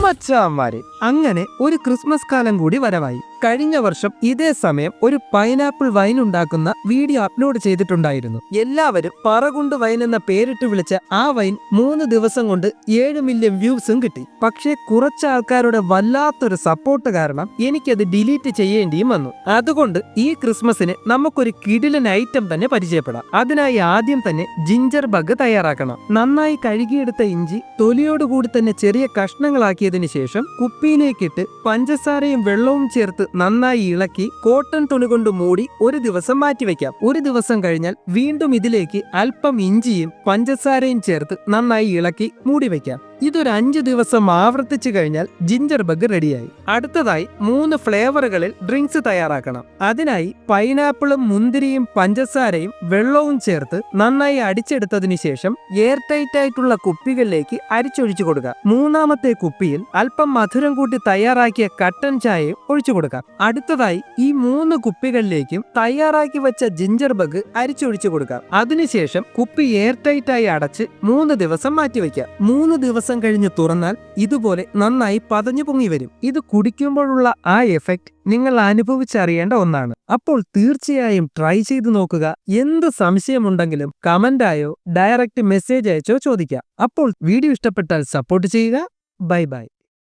മച്ചാന്മാരെ, അങ്ങനെ ഒരു ക്രിസ്മസ് കാലം കൂടി വരവായി. കഴിഞ്ഞ വർഷം ഇതേ സമയം ഒരു പൈനാപ്പിൾ വൈൻ ഉണ്ടാക്കുന്ന വീഡിയോ അപ്ലോഡ് ചെയ്തിട്ടുണ്ടായിരുന്നു. എല്ലാവരും പറകുണ്ട് വൈൻ എന്ന പേരിട്ട് വിളിച്ച ആ വൈൻ 3 ദിവസം കൊണ്ട് 7 മില്യൺ വ്യൂസും കിട്ടി. പക്ഷേ കുറച്ച് ആൾക്കാരുടെ വല്ലാത്തൊരു സപ്പോർട്ട് കാരണം എനിക്കത് ഡിലീറ്റ് ചെയ്യേണ്ടിയും വന്നു. അതുകൊണ്ട് ഈ ക്രിസ്മസിന് നമുക്കൊരു കിടിലൻ ഐറ്റം തന്നെ പരിചയപ്പെടാം. അതിനായി ആദ്യം തന്നെ ജിഞ്ചർ ബഗ് തയ്യാറാക്കണം. നന്നായി കഴുകിയെടുത്ത ഇഞ്ചി തൊലിയോടുകൂടി തന്നെ ചെറിയ കഷ്ണങ്ങളാക്കിയതിനു ശേഷം കുപ്പിയിലേക്കിട്ട് പഞ്ചസാരയും വെള്ളവും ചേർത്ത് നന്നായി ഇളക്കി കോട്ടൺ തുണി കൊണ്ട് മൂടി ഒരു ദിവസം മാറ്റിവെക്കാം. ഒരു ദിവസം കഴിഞ്ഞാൽ വീണ്ടും ഇതിലേക്ക് അല്പം ഇഞ്ചിയും പഞ്ചസാരയും ചേർത്ത് നന്നായി ഇളക്കി മൂടി വെക്കാം. ഇതൊരു 5 ദിവസം ആവർത്തിച്ചു കഴിഞ്ഞാൽ ജിഞ്ചർ ബഗ് റെഡിയായി. അടുത്തതായി 3 ഫ്ലേവറുകളിൽ ഡ്രിങ്ക്സ് തയ്യാറാക്കണം. അതിനായി പൈനാപ്പിളും മുന്തിരിയും പഞ്ചസാരയും വെള്ളവും ചേർത്ത് നന്നായി അടിച്ചെടുത്തതിനു ശേഷം എയർ ടൈറ്റ് ആയിട്ടുള്ള കുപ്പികളിലേക്ക് അരിച്ചൊഴിച്ചു കൊടുക്കുക. 3ാമത്തെ കുപ്പിയിൽ അല്പം മധുരം കൂട്ടി തയ്യാറാക്കിയ കട്ടൻ ചായയും ഒഴിച്ചു കൊടുക്കാം. അടുത്തതായി ഈ 3 കുപ്പികളിലേക്കും തയ്യാറാക്കി വെച്ച ജിഞ്ചർ ബഗ് അരിച്ചൊഴിച്ചു കൊടുക്കാം. അതിനുശേഷം കുപ്പി എയർ ടൈറ്റ് ആയി അടച്ച് 3 ദിവസം മാറ്റിവെക്കാം. 3 ദിവസം കഴിഞ്ഞ് തുറന്നാൽ ഇതുപോലെ നന്നായി പതഞ്ഞു പൊങ്ങി വരും. ഇത് കുടിക്കുമ്പോഴുള്ള ആ എഫക്റ്റ് നിങ്ങൾ അനുഭവിച്ചറിയേണ്ട ഒന്നാണ്. അപ്പോൾ തീർച്ചയായും ട്രൈ ചെയ്ത് നോക്കുക. എന്ത് സംശയമുണ്ടെങ്കിലും കമന്റായോ ഡയറക്റ്റ് മെസ്സേജ് അയച്ചോ ചോദിക്കാം. അപ്പോൾ വീഡിയോ ഇഷ്ടപ്പെട്ടാൽ സപ്പോർട്ട് ചെയ്യുക. Bye bye.